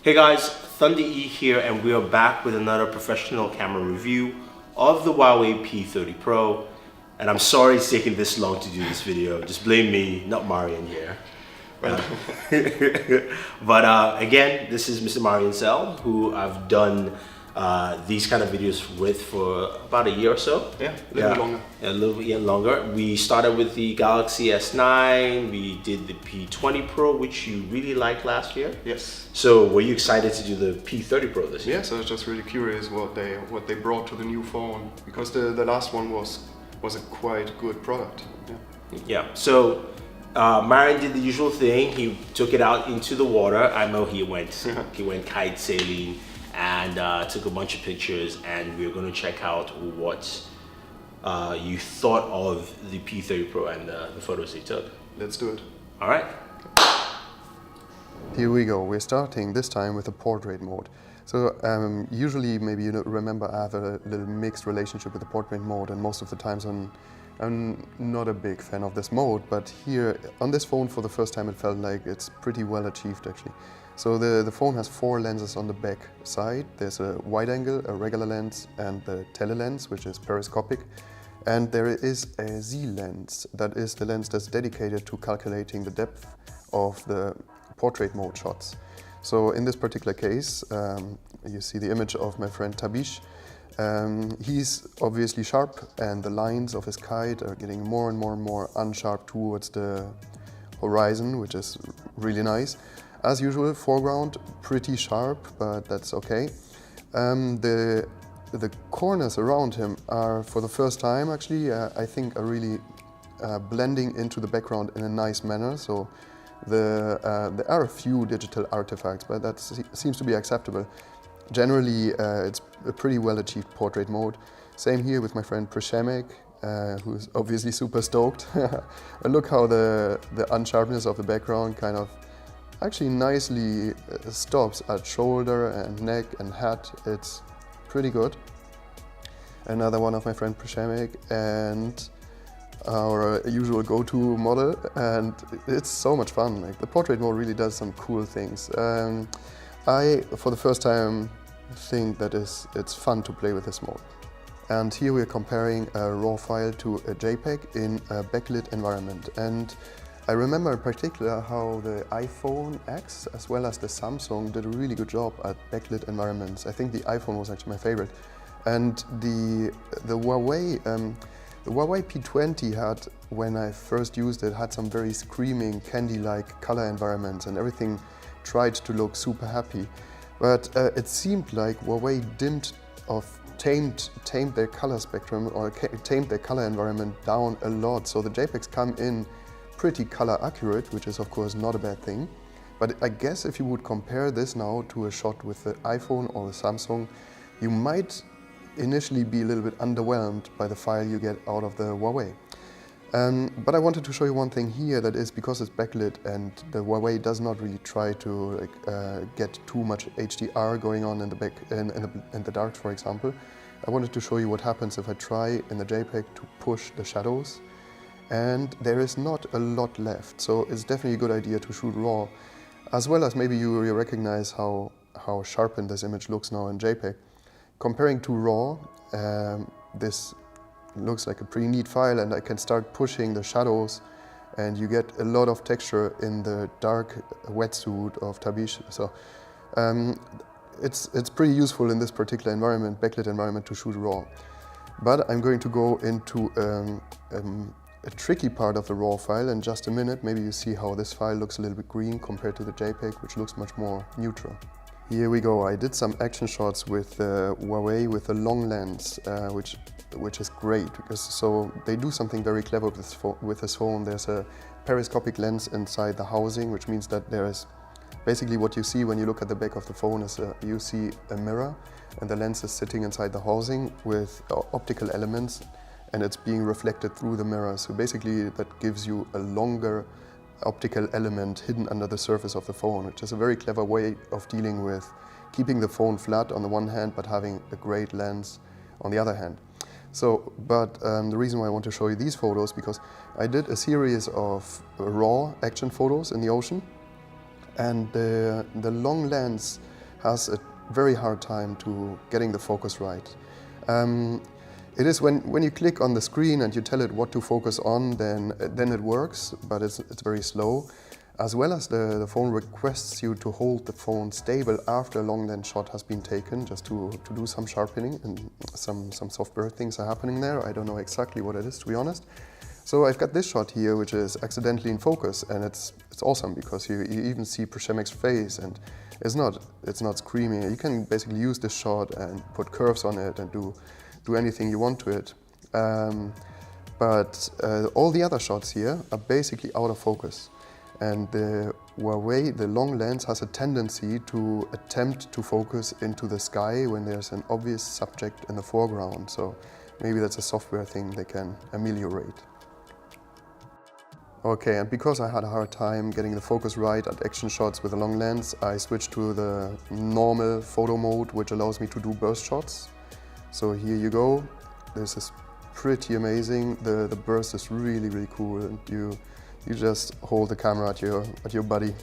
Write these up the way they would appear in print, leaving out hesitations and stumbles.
Hey guys, Thunder E here, and we are back with another professional camera review of the Huawei P30 Pro. And I'm sorry it's taking this long to do this video. Just blame me, not Marian here. Well, But again, this is Mr. Marian Sell, who I've done these kind of videos with for about a year or so. yeah, a little longer. A little bit longer. We started with the Galaxy S9, we did the P20 Pro, which you really liked last year. Yes. So were you excited to do the P30 Pro this year? Yes, I was just really curious what they brought to the new phone, because the last one was a quite good product. Yeah. Yeah. So Marian did the usual thing. He took it out into the water. I know he went kite sailing and took a bunch of pictures. And we're going to check out what you thought of the P30 Pro and the photos he took. Let's do it. All right. Here we go. We're starting this time with the portrait mode. So usually, maybe you remember, I have a little mixed relationship with the portrait mode, and most of the times I'm not a big fan of this mode. But here on this phone, for the first time, it felt like it's pretty well achieved actually. So the phone has 4 lenses on the back side. There's a wide angle, a regular lens, and the tele-lens, which is periscopic. And there is a Z lens, that is the lens that's dedicated to calculating the depth of the portrait mode shots. So in this particular case, you see the image of my friend Tabish. He's obviously sharp, and the lines of his kite are getting more and more unsharp towards the horizon, which is really nice. As usual, foreground pretty sharp, but that's okay. The corners around him are, for the first time actually, I think are really blending into the background in a nice manner. So there are a few digital artifacts, but that seems to be acceptable. Generally, it's a pretty well achieved portrait mode. Same here with my friend Prashemek, who's obviously super stoked. And look how the unsharpness of the background kind of actually nicely stops at shoulder and neck and hat. It's pretty good. Another one of my friend Prashemek, and our usual go-to model, and it's so much fun. Like, the portrait mode really does some cool things. I, for the first time, think that it's fun to play with this mode. And here we're comparing a RAW file to a JPEG in a backlit environment. And I remember in particular how the iPhone X as well as the Samsung did a really good job at backlit environments. I think the iPhone was actually my favorite. And the Huawei P30 had, when I first used it, had some very screaming candy-like color environments, and everything tried to look super happy. But it seemed like Huawei tamed their color spectrum, or tamed their color environment down a lot. So the JPEGs come in pretty color accurate, which is of course not a bad thing. But I guess if you would compare this now to a shot with the iPhone or the Samsung, you might initially be a little bit underwhelmed by the file you get out of the Huawei. But I wanted to show you one thing here, that is, because it's backlit and the Huawei does not really try to get too much HDR going on in the back in the dark, for example. I wanted to show you what happens if I try in the JPEG to push the shadows, and there is not a lot left. So it's definitely a good idea to shoot RAW, as well as maybe you recognize how sharpened this image looks now in JPEG. Comparing to RAW, this looks like a pretty neat file, and I can start pushing the shadows, and you get a lot of texture in the dark wetsuit of Tabish. So it's pretty useful in this particular environment, backlit environment, to shoot RAW. But I'm going to go into a tricky part of the RAW file in just a minute. Maybe you see how this file looks a little bit green compared to the JPEG, which looks much more neutral. Here we go. I did some action shots with Huawei with a long lens, which is great, because so they do something very clever with this phone. There's a periscopic lens inside the housing, which means that there is basically what you see when you look at the back of the phone is you see a mirror, and the lens is sitting inside the housing with optical elements, and it's being reflected through the mirror. So basically that gives you a longer optical element hidden under the surface of the phone, which is a very clever way of dealing with keeping the phone flat on the one hand, but having a great lens on the other hand. So, but the reason why I want to show you these photos, because I did a series of raw action photos in the ocean, and the long lens has a very hard time to getting the focus right. It is when you click on the screen and you tell it what to focus on, then it works, but it's very slow. As well as the phone requests you to hold the phone stable after a long lens shot has been taken, just to do some sharpening, and some software things are happening there. I don't know exactly what it is, to be honest. So I've got this shot here, which is accidentally in focus, and it's awesome because you even see Przemek's face, and it's not screaming. You can basically use this shot and put curves on it and do anything you want to it. But all the other shots here are basically out of focus. And the Huawei, the long lens, has a tendency to attempt to focus into the sky when there's an obvious subject in the foreground. So maybe that's a software thing they can ameliorate. Okay, and because I had a hard time getting the focus right at action shots with a long lens, I switched to the normal photo mode, which allows me to do burst shots. So here you go. This is pretty amazing. The burst is really, really cool. And you just hold the camera at your body,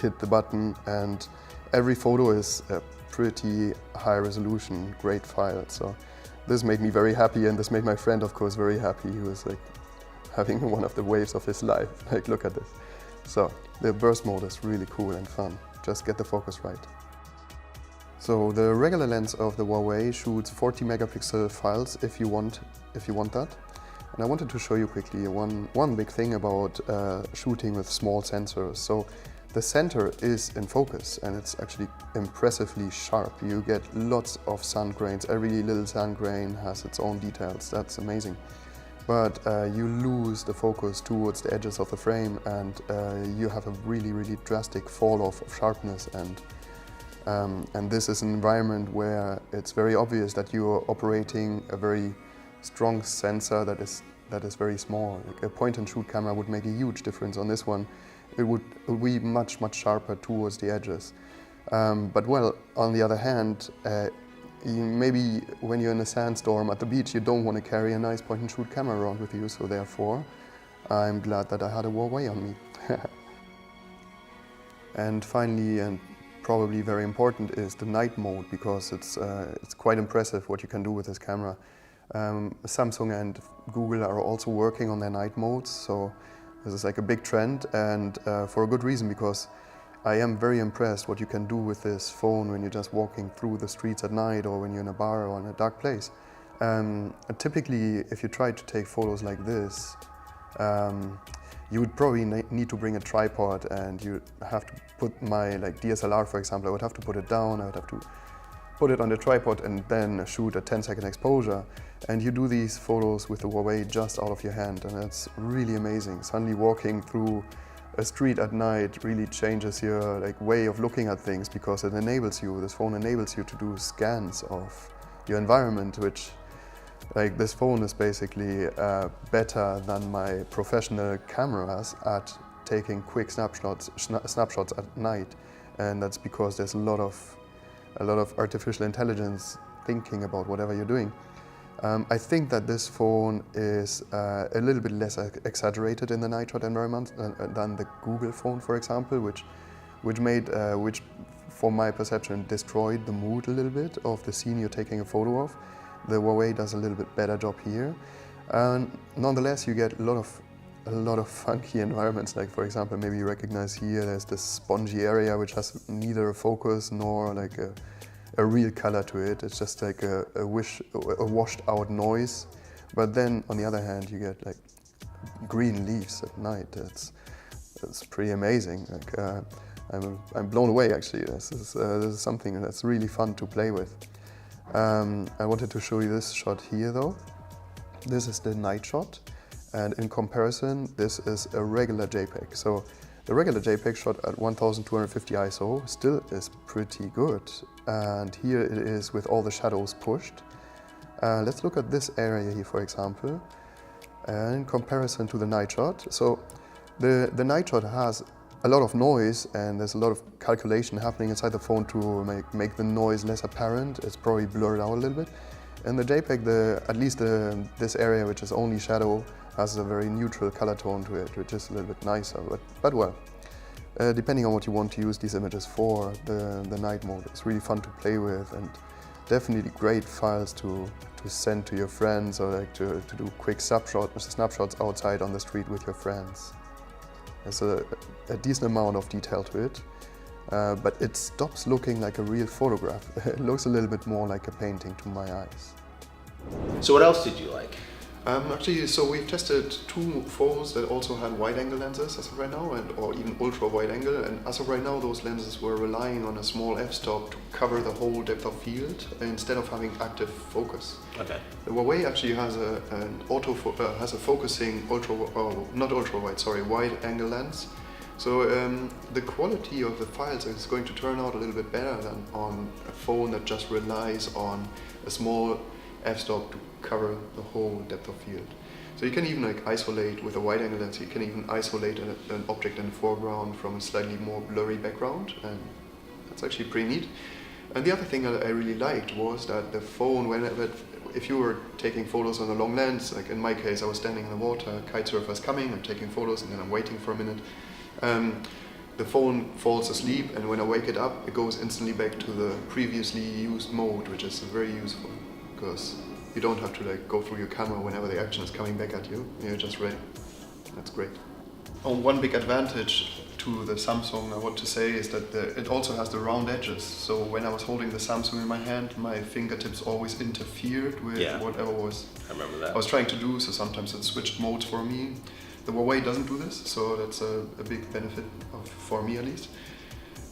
hit the button, and every photo is a pretty high resolution, great file. So this made me very happy, and this made my friend, of course, very happy. He was like having one of the waves of his life. Like, look at this. So the burst mode is really cool and fun. Just get the focus right. So the regular lens of the Huawei shoots 40 megapixel files if you want that. And I wanted to show you quickly one big thing about shooting with small sensors. So the center is in focus, and it's actually impressively sharp. You get lots of sand grains. Every little sand grain has its own details. That's amazing. But you lose the focus towards the edges of the frame, and you have a really, really drastic fall off of sharpness. And this is an environment where it's very obvious that you are operating a very strong sensor that is very small. Like a point-and-shoot camera would make a huge difference on this one. It would be much, much sharper towards the edges. But well, on the other hand, maybe when you're in a sandstorm at the beach, you don't want to carry a nice point-and-shoot camera around with you, so therefore I'm glad that I had a Huawei on me. And finally, and probably very important, is the night mode, because it's quite impressive what you can do with this camera. Samsung and Google are also working on their night modes, so this is like a big trend, and for a good reason, because I am very impressed what you can do with this phone when you're just walking through the streets at night, or when you're in a bar or in a dark place. Typically, if you try to take photos like this, you would probably need to bring a tripod, and you have to put my DSLR, for example. I would have to put it down, I would have to put it on the tripod and then shoot a 10-second exposure. And you do these photos with the Huawei just out of your hand, and it's really amazing. Suddenly walking through a street at night really changes your way of looking at things, because it enables you, this phone enables you to do scans of your environment, which this phone is basically better than my professional cameras at taking quick snapshots at night. And that's because there's a lot of artificial intelligence thinking about whatever you're doing. I think that this phone is a little bit less exaggerated in the night shot environment than the Google phone, for example, which for my perception destroyed the mood a little bit of the scene you're taking a photo of. The Huawei does a little bit better job here. Nonetheless, you get a lot of funky environments. Like, for example, maybe you recognize here there's this spongy area which has neither a focus nor a real color to it. It's just like a washed out noise. But then on the other hand, you get green leaves at night. It's pretty amazing. I'm blown away, actually. This is something that's really fun to play with. I wanted to show you this shot here, though. This is the night shot, and in comparison, this is a regular JPEG. So the regular JPEG shot at 1250 ISO still is pretty good, and here it is with all the shadows pushed. Let's look at this area here, for example, and in comparison to the night shot. So the night shot has a lot of noise, and there's a lot of calculation happening inside the phone to make the noise less apparent. It's probably blurred out a little bit. In the JPEG, at least this area, which is only shadow, has a very neutral color tone to it, which is a little bit nicer. But well, depending on what you want to use these images for, the night mode is really fun to play with, and definitely great files to send to your friends, or like to do quick snapshots outside on the street with your friends. There's a decent amount of detail to it, but it stops looking like a real photograph. It looks a little bit more like a painting to my eyes. So what else did you like? Actually, so we've tested two phones that also had wide-angle lenses as of right now, or even ultra-wide-angle. And as of right now, those lenses were relying on a small f-stop to cover the whole depth of field instead of having active focus. Okay. The Huawei actually has a focusing wide-angle lens. So the quality of the files is going to turn out a little bit better than on a phone that just relies on a small f-stop to cover the whole depth of field. So you can even like isolate with a wide angle lens, you can even isolate an object in the foreground from a slightly more blurry background, and that's actually pretty neat. And the other thing that I really liked was that the phone, if you were taking photos on a long lens, like in my case I was standing in the water, kite surfer's coming, I'm taking photos and then I'm waiting for a minute. The phone falls asleep, and when I wake it up, it goes instantly back to the previously used mode, which is very useful, because you don't have to like go through your camera whenever the action is coming back at you. You're just ready. That's great. One big advantage to the Samsung I want to say is that it also has the round edges. So when I was holding the Samsung in my hand, my fingertips always interfered with whatever I remember that. I was trying to do. So sometimes it switched modes for me. The Huawei doesn't do this, so that's a big benefit for me at least.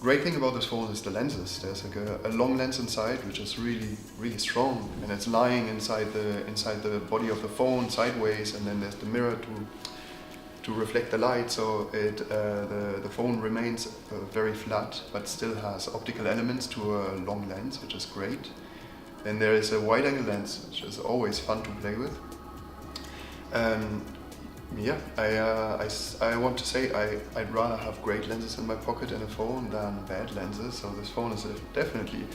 Great thing about this phone is the lenses. There's like a long lens inside, which is really, really strong, and it's lying inside the body of the phone sideways, and then there's the mirror to reflect the light. So the phone remains very flat, but still has optical elements to a long lens, which is great. Then there is a wide-angle lens, which is always fun to play with. Yeah, I want to say I'd rather have great lenses in my pocket in a phone than bad lenses. So this phone is definitely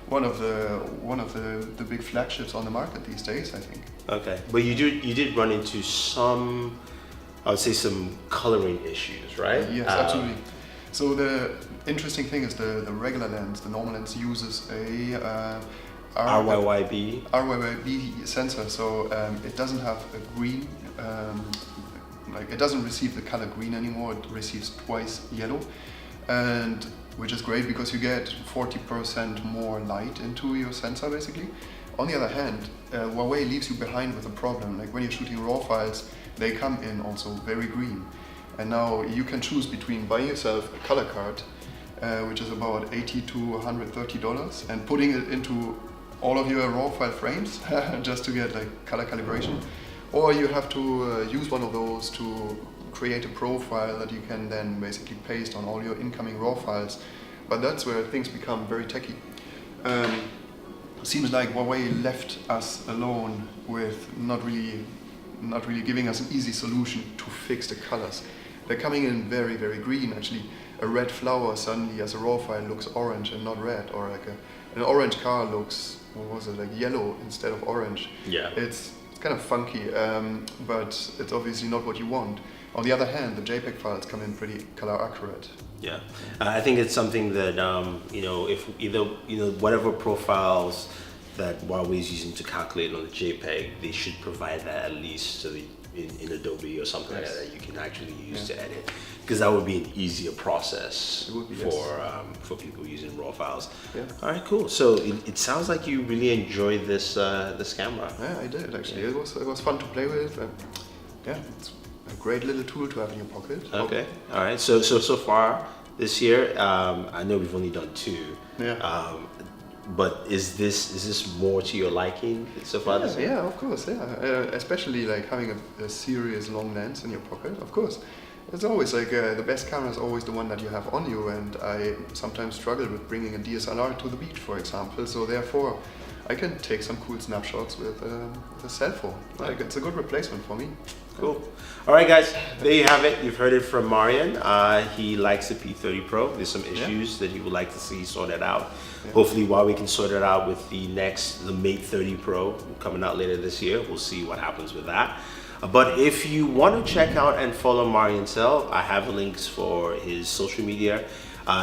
one of the big flagships on the market these days, I think. Okay, but you did run into some, I would say, some coloring issues, right? Yes, absolutely. So the interesting thing is the regular lens, the normal lens, uses a RYYB sensor, so it doesn't have a green. It doesn't receive the color green anymore, it receives twice yellow, and which is great because you get 40% more light into your sensor basically. On the other hand, Huawei leaves you behind with a problem. Like when you're shooting RAW files, they come in also very green. And now you can choose between buying yourself a color card, which is about $80 to $130, and putting it into all of your RAW file frames just to get like color calibration. Or you have to use one of those to create a profile that you can then basically paste on all your incoming RAW files. But that's where things become very techy. Seems like Huawei left us alone with not really giving us an easy solution to fix the colors. They're coming in very, very green. Actually, a red flower suddenly as a RAW file looks orange and not red, or like an orange car looks, like yellow instead of orange. Yeah. It's kind of funky, but it's obviously not what you want. On the other hand, the JPEG files come in pretty color accurate. Yeah, I think it's something that if whatever profiles that Huawei is using to calculate on the JPEG, they should provide that at least so that in Adobe or something like that you can actually use to edit, because that would be an easier process for people using RAW files. Yeah. All right, cool. So it sounds like you really enjoyed this camera. Yeah, I did actually. Yeah. It was fun to play with. It's a great little tool to have in your pocket. Okay. All right. So far this year, I know we've only done two. Yeah. But is this more to your liking so far this year? Yeah, of course. Yeah, especially like having a serious long lens in your pocket. Of course, it's always like the best camera is always the one that you have on you, and I sometimes struggle with bringing a DSLR to the beach, for example. So therefore, I can take some cool snapshots with a cell phone. Like it's a good replacement for me. Cool. All right, guys, there you have it. You've heard it from Marian. He likes the P30 Pro. There's some issues that he would like to see sorted out. Yeah. Hopefully, Huawei can sort it out with the Mate 30 Pro coming out later this year. We'll see what happens with that. But if you want to check out and follow Marian himself, I have links for his social media.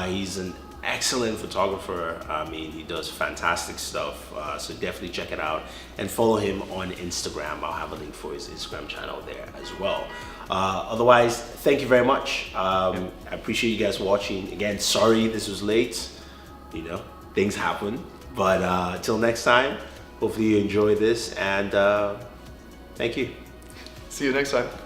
He's an excellent photographer. I mean, he does fantastic stuff. So definitely check it out and follow him on Instagram. I'll have a link for his Instagram channel there as well. Otherwise, thank you very much. I appreciate you guys watching. Again, sorry this was late. You know, things happen. But till next time, hopefully you enjoy this, and thank you. See you next time.